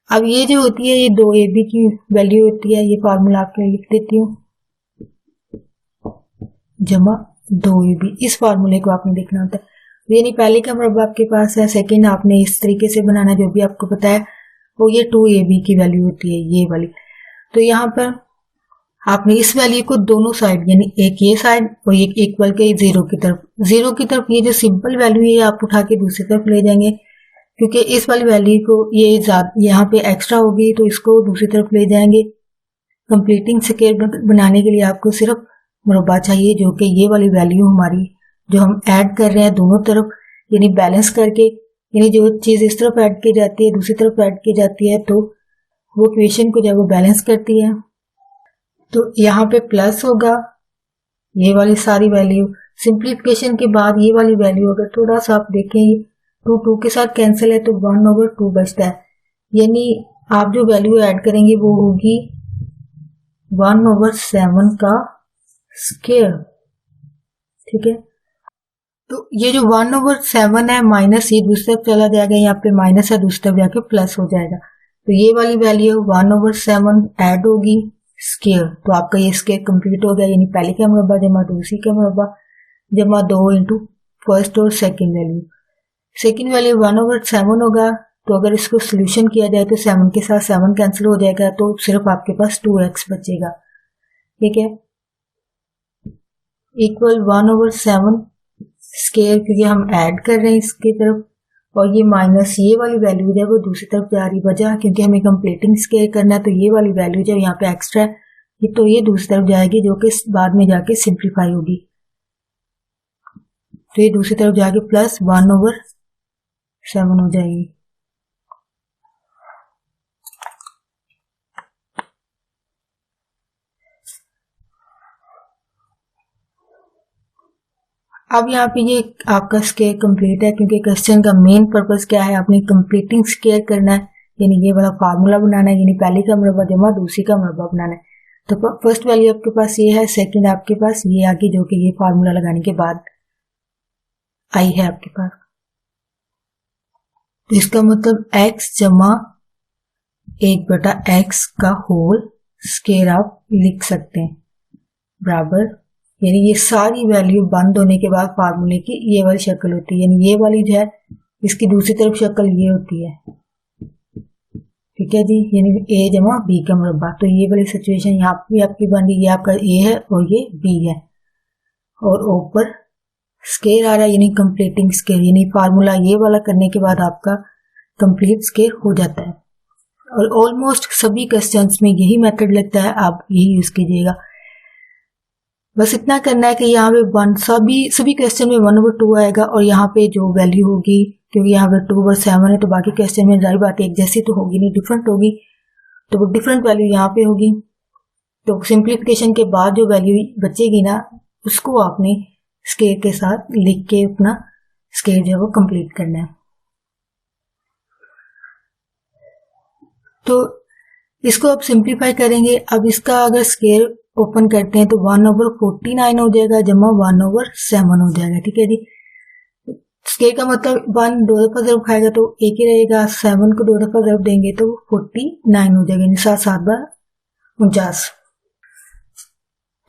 Speaker 1: अब ये जो होती है ये 2ab की वैल्यू होती है, ये फार्मूला आपके लिख देती हूँ, जमा 2ab, इस फार्मूले को आपने देखना होता है। यानी पहले का मुरब्बा आपके पास है, सेकंड आपने इस तरीके से बनाना जो भी आपको पता है, वो ये 2ab की वैल्यू होती है ये वाली। तो यहाँ पर आपने इस वैल्यू को दोनों साइड यानी एक ये साइड और एक इक्वल के जीरो की तरफ ये जो सिंपल वैल्यू है आप उठा के दूसरी तरफ ले जाएंगे, क्योंकि इस वाली वैल्यू को ये यहाँ पे एक्स्ट्रा होगी तो इसको दूसरी तरफ ले जाएंगे। कंप्लीटिंग स्केयर बनाने के लिए आपको सिर्फ मुरब्बा चाहिए, जो कि ये वाली वैल्यू हमारी जो हम ऐड कर रहे हैं दोनों तरफ यानी बैलेंस करके, यानी जो चीज़ इस तरफ ऐड की जाती है दूसरी तरफ ऐड की जाती है तो वो इक्वेशन को जब वो बैलेंस करती है। तो यहाँ पे प्लस होगा ये वाली सारी वैल्यू, सिंप्लीफिकेशन के बाद ये वाली वैल्यू अगर थोड़ा सा आप देखें 2 के साथ कैंसिल है तो 1/2 बचता है, यानी आप जो वैल्यू ऐड करेंगे वो होगी 1/7 का स्क्वायर। ठीक है, तो ये जो 1/7 है माइनस ये दूसरी तरफ चला जाएगा, यहाँ पे माइनस है दूसरी तरफ जाके प्लस हो जाएगा, तो ये वाली वैल्यू 1/7 ऐड होगी स्क्वायर। तो आपका ये स्क्वायर कंप्लीट हो गया, यानी पहले का मुरब्बा जमा दूसरी का मुरब्बा जमा 2 इंटू फर्स्ट और सेकंड वैल्यू। सेकंड वैल्यू 1/7 होगा, तो अगर इसको सोल्यूशन किया जाए तो 7 के साथ 7 कैंसिल हो जाएगा, तो सिर्फ आपके पास 2x बचेगा। ठीक है, इक्वल 1/7 स्क्वायर, क्योंकि हम ऐड कर रहे हैं इसकी तरफ, और ये माइनस ये वाली वैल्यू है वो दूसरी तरफ जा रही वजह क्योंकि हमें कंप्लीटिंग स्क्वायर करना है, तो ये वाली वैल्यू जो यहाँ पे एक्स्ट्रा है तो ये दूसरी तरफ जाएगी जो कि बाद में जाके सिंप्लीफाई होगी, तो ये दूसरी तरफ जाके प्लस 1/7 हो जाएगी। अब यहाँ पे ये आपका स्क्वायर कंप्लीट है, क्योंकि क्वेश्चन का मेन पर्पस क्या है, आपने कंप्लीटिंग स्क्वायर करना है, यानी ये वाला फार्मूला बनाना है, यानी पहले का मुरब्बा जमा दूसरी का मुरब्बा बनाना है। तो फर्स्ट वैल्यू आपके पास ये है, सेकंड आपके पास ये आगे जो कि ये फार्मूला लगाने के बाद आई है आपके पास। तो इसका मतलब x जमा 1/x का होल स्क्वायर आप लिख सकते हैं बराबर, यानी ये सारी वैल्यू बंद होने के बाद फार्मूले की ये वाली शक्ल होती है, यानी ये वाली जो है इसकी दूसरी तरफ शक्ल ये होती है। ठीक है जी, यानी a जमा b का मुरब्बा, तो ये वाली सिचुएशन यहाँ भी आपकी बन रही है, ये आपका a है और ये b है, और ऊपर स्क्वायर आ रहा है यानी कंप्लीटिंग स्क्वायर, यानी फार्मूला ये वाला करने के बाद आपका कंप्लीट स्क्वायर हो जाता है। और ऑलमोस्ट सभी क्वेश्चंस में यही मेथड लगता है, आप यही यूज कीजिएगा। बस इतना करना है कि यहाँ पे सभी क्वेश्चन में 1/2 आएगा, और यहाँ पे जो वैल्यू होगी क्योंकि यहाँ पे 2/7 है तो बाकी क्वेश्चन में जारी बात है एक जैसी तो होगी नहीं, डिफरेंट होगी, तो वो डिफरेंट वैल्यू यहाँ पे होगी। तो सिंप्लीफिकेशन के बाद जो वैल्यू बचेगी ना उसको आपने स्क्वायर के साथ लिख के अपना स्क्वायर जो है वो कंप्लीट करना है। तो इसको आप सिंप्लीफाई करेंगे। अब इसका अगर स्क्वायर ओपन करते हैं तो 1/49 हो जाएगा जमा 1/7 हो जाएगा। ठीक है जी, स्क्वायर का मतलब 1 2 दफा जब खाएगा तो एक ही रहेगा, 7 को 2 दफा जब देंगे तो 49 हो जाएगा, 7 बार 49।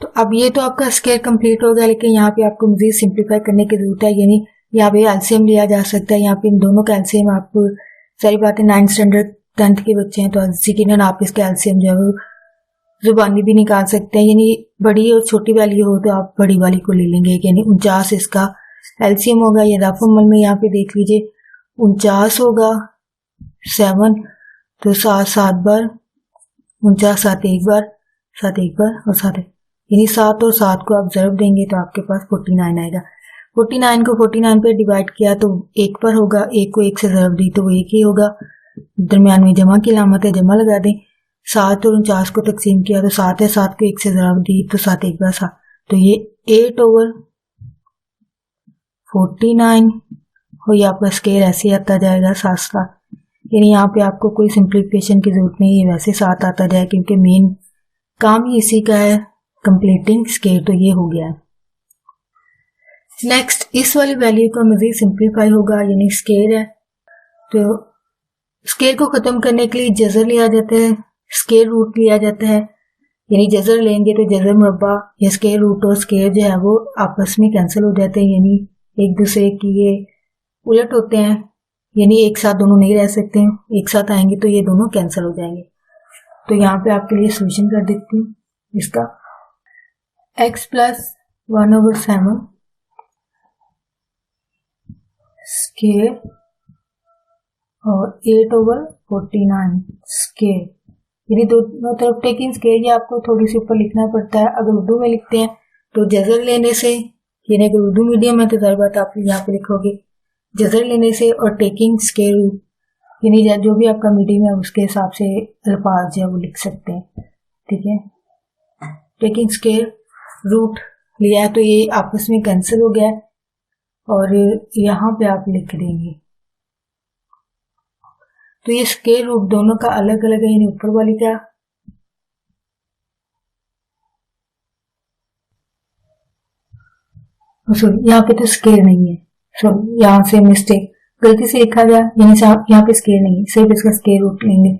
Speaker 1: तो अब ये तो आपका स्क्वायर कंप्लीट हो गया, लेकिन यहाँ पे आपको मजीद सिंप्लीफाई करने की जरूरत है, यानी यहाँ पे एलसीएम लिया जा सकता है। यहाँ पे इन दोनों का एलसीएम आपको सारी बातें 9th स्टैंडर्ड 10th के बच्चे हैं तो यकीनन आप इसका एलसीएम जो है वो जुबानी भी निकाल सकते हैं, यानी बड़ी और छोटी वैल्यू हो तो आप बड़ी वाली को ले लेंगे, यानी 49 इसका एलसीएम होगा। ये रफल में यहाँ पे देख लीजिए 49 होगा 7 तो 7 बार 49, 7 एक बार 7 एक बार और 7 यानी 7 और 7 को आप जरब देंगे तो आपके पास 49 आएगा। 49 को 49 पे डिवाइड किया तो 1 पर होगा, 1 को 1 से जरब दी तो वो 1 ही होगा, दरमियान में जमा की अलामत है जमा लगा दें। 7 और 49 को तकसीम किया तो 7 है, 7 को 1 से जरब दी तो 7 एक बार 7, तो ये 8/49 और ये आपका स्क्वायर ऐसे आता जाएगा 7। यानी यहाँ पे आपको कोई सिंप्लीफिकेशन की जरूरत नहीं है, वैसे 7 आता जाए क्योंकि मेन काम ही इसी का है कंप्लीटिंग स्क्वायर। तो ये हो गया। नेक्स्ट इस वाली वैल्यू का मजीद सिंप्लीफाई होगा, यानी स्क्वायर है तो स्क्वायर को खत्म करने के लिए जजर लिया जाता है, स्क्वायर रूट लिया जाता है, यानी जजर लेंगे तो जजर मुरब्बा या स्क्वायर रूट और स्क्वायर जो है वो आपस में कैंसिल हो जाते हैं, यानी एक दूसरे की ये उलट होते हैं, यानी एक साथ दोनों नहीं रह सकते हैं, एक साथ आएंगे तो ये दोनों कैंसिल हो जाएंगे। तो यहाँ पे आपके लिए सोल्यूशन कर देती हूँ इसका। x प्लस 1/7 स्क्वायर और 8/49 स्क्वायर, यानी दोनों तरफ टेकिंग स्क्वायर, ये आपको थोड़ी सी ऊपर लिखना पड़ता है। अगर उर्दू में लिखते हैं तो जजर लेने से, यानी अगर उर्दू मीडियम है तो जाहिर बात आप यहाँ पे लिखोगे जजर लेने से, और टेकिंग स्क्वायर रूट, यानी जो भी आपका मीडियम है उसके हिसाब से अल्फाज जो है वो लिख सकते हैं। ठीक है, टेकिंग स्क्वायर रूट लिया है तो ये आपस में कैंसिल हो गया है, और यहाँ पे आप लिख देंगे। तो ये स्क्वायर रूट दोनों का अलग अलग है, यानी ऊपर वाली का सॉरी यहाँ पे तो स्क्वायर नहीं है, सॉरी यहाँ से मिस्टेक गलती से लिखा गया, यानी यहाँ पे स्क्वायर नहीं है, सिर्फ इसका स्क्वायर रूट लेंगे।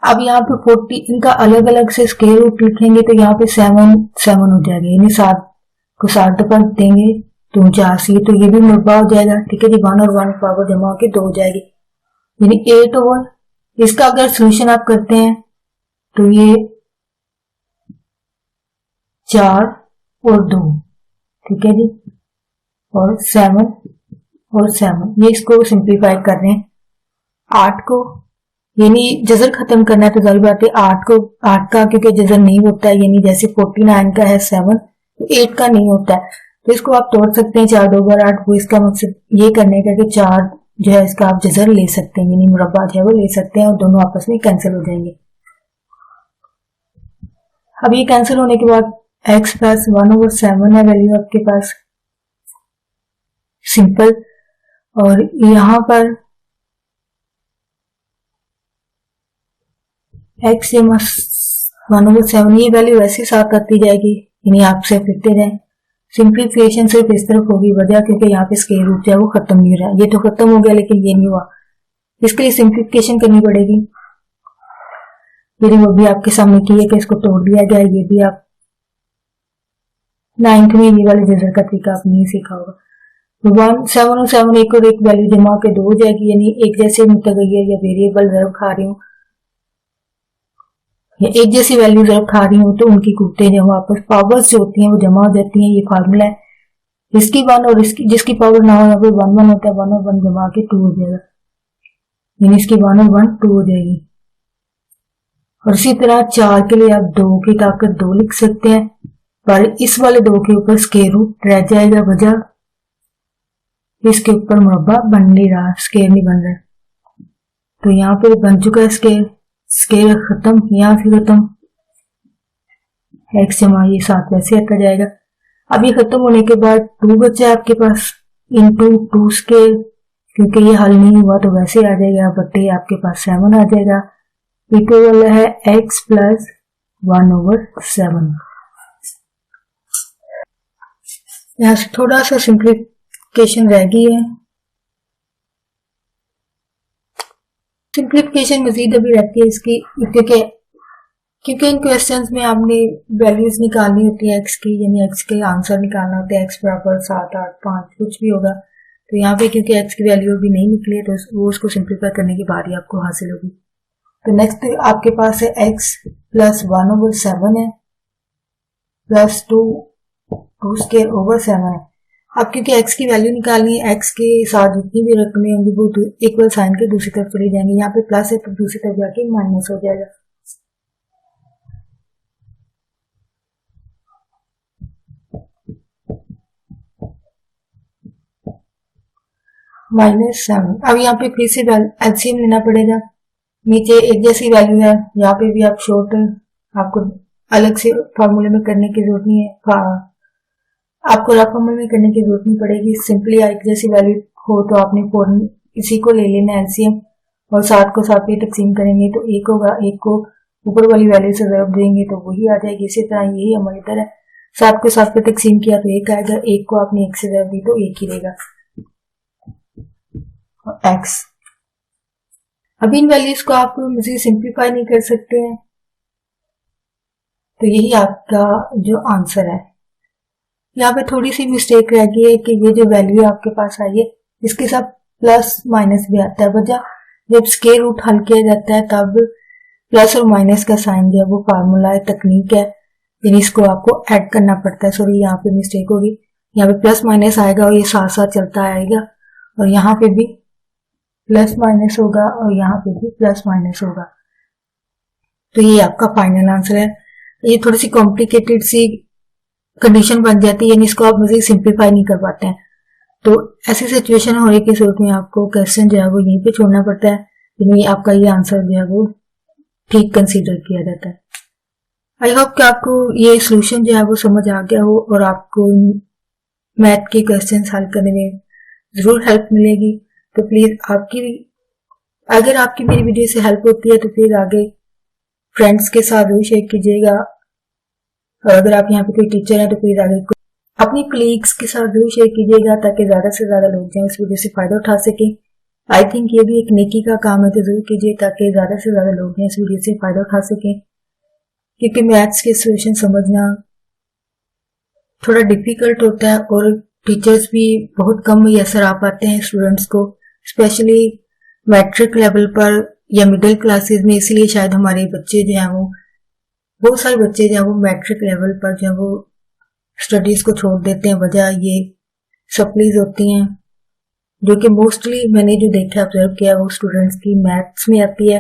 Speaker 1: अब यहाँ पे 40 इनका अलग अलग से स्क्वायर रूट लिखेंगे तो यहाँ पे 7 हो जाएगा, यानी 7 को 7 दफा देंगे तो 49, तो ये भी मुरब्बा हो जाएगा। ठीक है जी, 1 और 1 पावर जमा होकर 2 हो जाएगी, यानी 8 इसका अगर सोल्यूशन आप करते हैं तो ये 4 और 2, ठीक है जी, और 7 और 7, ये इसको सिंप्लीफाई कर रहे हैं। 8 को यानी जजर खत्म करना है तो जाहिर बात है 8 का क्योंकि जजर नहीं होता है, यानी जैसे 49 का है 7 तो 8 का नहीं होता है, तो इसको आप तोड़ सकते हैं 4 2 बार 8 को। इसका मकसद ये करने का कि 4 जो है इसका आप जजर ले सकते हैं, यानी मुरब्बा जो है वो ले सकते हैं और दोनों आपस में कैंसिल हो जाएंगे। अब ये कैंसिल होने के बाद x प्लस 1/7 है वैल्यू आपके पास, सिंपल। और यहां पर x से 1/7 ये वैल्यू वैसे साथ आती जाएगी, यानी आपसे फिरते जाए। सिंप्लीफिकेशन सिर्फ इस तरफ होगी वजह क्योंकि यहाँ पे स्क्वायर रूट है वो खत्म नहीं हो रहा है, ये तो खत्म हो गया लेकिन ये नहीं हुआ, इसके लिए सिंप्लीफिकेशन करनी पड़ेगी। मेरी वो भी आपके सामने की है कि इसको तोड़ दिया गया, ये भी आप 9th में ये वाले जजर का तरीका आपने नहीं सीखा होगा। 7 और 7 एक और एक वैल्यू जमा के 2 हो जाएगी, यानी एक जैसे मुतगय्यर या वेरिएबल ज़रब खा रही हूँ या एक जैसी वैल्यू ज़रब खा रही हूँ तो उनकी कुर्ते जो वापस पावर्स जो होती हैं वो जमा हो जाती हैं। ये फार्मूला है, इसकी 1 और इसकी जिसकी पावर ना हो यहाँ पे 1 1 होता है, 1 और 1 जमा के 2 हो जाएगा, यानी इसकी 1 और 1 2 हो जाएगी। और इसी तरह 4 के लिए आप 2 की ताकत 2 लिख सकते हैं, पर इस वाले 2 के ऊपर स्क्वायर रूट रह जाएगा, वजह इसके ऊपर मुरब्बा बन नहीं रहा, स्क्वायर नहीं बन रहा। तो यहाँ पे बन चुका है स्क्वायर, स्क्वायर खत्म, यहाँ से खत्म, x जमा ये 7 वैसे आता जाएगा। अब ये खत्म होने के बाद 2 बचा है आपके पास इंटू 2 स्क्वायर, क्योंकि ये हल नहीं हुआ तो वैसे आ जाएगा, बटे आपके पास 7 आ जाएगा, इक्वल है x प्लस 1/7। यहाँ से थोड़ा सा सिंप्लीफिकेशन रह गई है, सिंप्लीफिकेशन मजीद अभी रहती है इसकी, क्योंकि इन क्वेश्चंस में आपने वैल्यूज निकालनी होती है x की, यानी x के आंसर निकालना होता है, x बराबर 7 8 5 कुछ भी होगा। तो यहाँ पे क्योंकि x की वैल्यू अभी नहीं निकली है तो वो उसको सिंप्लीफाई करने के बाद ही आपको हासिल होगी। तो नेक्स्ट आपके पास है x प्लस 1/7 है प्लस 2 स्क्वायर ओवर 7 है। अब क्योंकि x की वैल्यू निकालनी है, x के साथ जितनी भी रकमें होंगी वो इक्वल साइन के दूसरी तरफ चली जाएंगी, यहाँ पे प्लस है तो दूसरी तरफ जाके माइनस हो जाएगा। -7। अब यहाँ पे फिर से एलसीएम लेना पड़ेगा, नीचे एक जैसी वैल्यू है, यहाँ पे भी आप शॉर्ट, आपको अलग से फॉर्मूले में करने की जरूरत नहीं है, आपको रफ फॉर्मूले में करने की जरूरत नहीं पड़ेगी। सिंपली एक जैसी वैल्यू हो तो आपने इसी को ले लेना एलसीएम और 7 को 7 पे तकसीम करेंगे तो 1 होगा, 1 को ऊपर वाली वैल्यू से ज़रब देंगे तो वही आ जाएगी। इसी तरह यही हमारी इधर है, 7 को 7 पे तकसीम किया तो 1 आएगा, 1 को आपने 1 से ज़रब दी तो 1 ही रहेगा। x अभी इन वैल्यूज को आप मजीद सिंप्लीफाई नहीं कर सकते हैं, तो यही आपका जो आंसर है। यहाँ पे थोड़ी सी मिस्टेक रह गई है कि ये जो वैल्यू आपके पास आई है इसके साथ प्लस माइनस भी आता है। वजह जब स्क्वायर रूट हल किया जाता है तब प्लस और माइनस का साइन जो है वो फार्मूला है, तकनीक है, फिर इसको आपको ऐड करना पड़ता है। सॉरी यहाँ पे मिस्टेक होगी, यहाँ पे प्लस माइनस आएगा और ये साथ साथ चलता आएगा और यहाँ पे भी प्लस माइनस होगा और यहाँ पे भी प्लस माइनस होगा। तो ये आपका फाइनल आंसर है। ये थोड़ी सी कॉम्प्लिकेटेड सी कंडीशन बन जाती है, यानी इसको आप मजीद सिंप्लीफाई नहीं कर पाते हैं। तो ऐसी सिचुएशन होने की सूरत में आपको क्वेश्चन जो है वो यहीं पे छोड़ना पड़ता है, यानी आपका ये आंसर जो है वो ठीक कंसीडर किया जाता है। आई होप कि आपको ये सोल्यूशन जो है वो समझ आ गया हो और आपको मैथ के क्वेश्चन हल करने में जरूर हेल्प मिलेगी। तो प्लीज अगर आपकी मेरी वीडियो से हेल्प होती है तो प्लीज आगे फ्रेंड्स के साथ जरूर शेयर कीजिएगा, और अगर आप यहाँ पे कोई टीचर हैं तो प्लीज आगे अपनी कलीग्स के साथ जरूर शेयर कीजिएगा ताकि ज्यादा से ज्यादा लोग जो इस वीडियो से फायदा उठा सके। आई थिंक ये भी एक नेकी का काम है, तो जरूर कीजिए ताकि ज्यादा से ज्यादा लोग इस वीडियो से फायदा उठा सके, क्योंकि मैथ्स के सोल्यूशन समझना थोड़ा डिफिकल्ट होता है और टीचर्स भी बहुत कम असर आ पाते हैं स्टूडेंट्स को, स्पेशली मैट्रिक लेवल पर या मिडिल क्लासेस में। इसलिए शायद हमारे बच्चे जो हैं वो बहुत सारे बच्चे जो है वो मैट्रिक लेवल पर जो है वो स्टडीज को छोड़ देते हैं। वजह ये सप्लीज होती हैं जो कि मोस्टली मैंने जो देखा ऑब्जर्व किया वो स्टूडेंट्स की मैथ्स में आती है।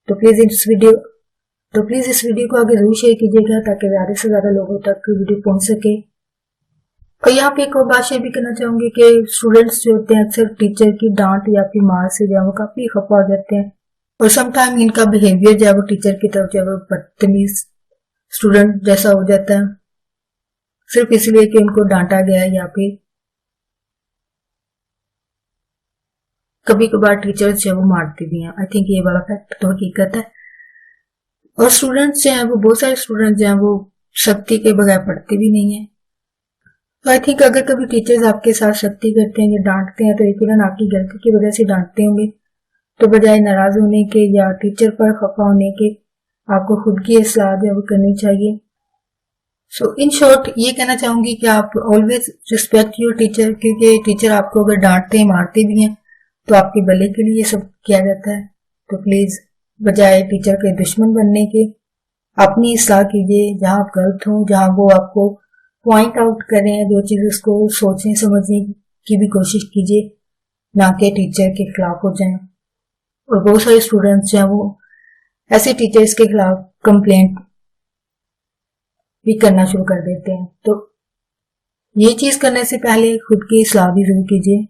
Speaker 1: तो प्लीज इस वीडियो को आगे जरूर शेयर कीजिएगा ताकि ज्यादा से ज्यादा लोगों तक वीडियो पहुंच सके। और यहाँ पे एक और बात शेयर भी करना चाहूंगी कि स्टूडेंट्स जो होते हैं अक्सर टीचर की डांट या फिर मार से जो है वो काफी खफा हो जाते हैं, और समटाइम इनका बिहेवियर जो है वो टीचर की तरफ जो है वो बदतमीज स्टूडेंट जैसा हो जाता है, सिर्फ इसलिए कि उनको डांटा गया है या फिर कभी कभार टीचर्स जो है वो मारती भी हैं। आई थिंक ये वाला फैक्ट तो हकीकत है। और स्टूडेंट्स जो है वो बहुत सारे स्टूडेंट्स जो है वो सख्ती के बगैर पढ़ते भी नहीं है। तो आई थिंक अगर कभी टीचर्स आपके साथ सख्ती करते हैं या डांटते हैं तो यकीनन आपकी गलती की वजह से डांटते होंगे। तो बजाय नाराज होने के या टीचर पर खफा होने के आपको खुद की इस्लाह जो है वो करनी चाहिए। सो इन शॉर्ट ये कहना चाहूंगी कि आप ऑलवेज रिस्पेक्ट योर टीचर, क्योंकि टीचर आपको अगर डांटते हैं मारते भी हैं तो आपके भले के लिए ये सब किया जाता है। तो प्लीज बजाय टीचर के दुश्मन बनने के अपनी इस्लाह कीजिए, जहां आप गलत हो, जहां वो आपको पॉइंट आउट करें जो चीज उसको सोचने समझने की भी कोशिश कीजिए, ना कि टीचर के खिलाफ हो जाए। और बहुत सारे स्टूडेंट्स जो हैं वो ऐसे टीचर्स के खिलाफ कंप्लेंट भी करना शुरू कर देते हैं। तो ये चीज करने से पहले खुद की इस्लाह भी जरूर कीजिए,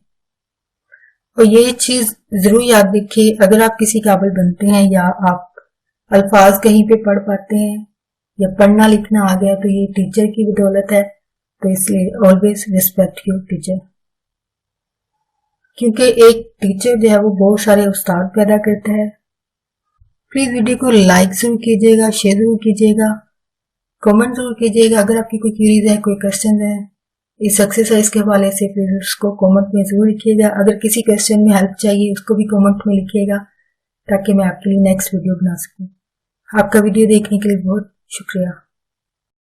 Speaker 1: और ये चीज जरूर याद रखिए, अगर आप किसी काबिल बनते हैं या आप अल्फाज कहीं पे पढ़ पाते हैं या पढ़ना लिखना आ गया तो ये टीचर की बदौलत है। तो इसलिए ऑलवेज रिस्पेक्ट योर टीचर, क्योंकि एक टीचर जो है वो बहुत सारे उस्ताद पैदा करता है। प्लीज वीडियो को लाइक जरूर कीजिएगा, शेयर जरूर कीजिएगा, कमेंट जरूर कीजिएगा। अगर आपकी कोई क्वेरीज है, कोई क्वेश्चन है इस एक्सरसाइज के हवाले से, फिर उसको कमेंट में जरूर लिखिएगा। अगर किसी क्वेश्चन में हेल्प चाहिए उसको भी कमेंट में लिखिएगा ताकि मैं आपके लिए नेक्स्ट वीडियो बना सकूं। आपका वीडियो देखने के लिए बहुत शुक्रिया।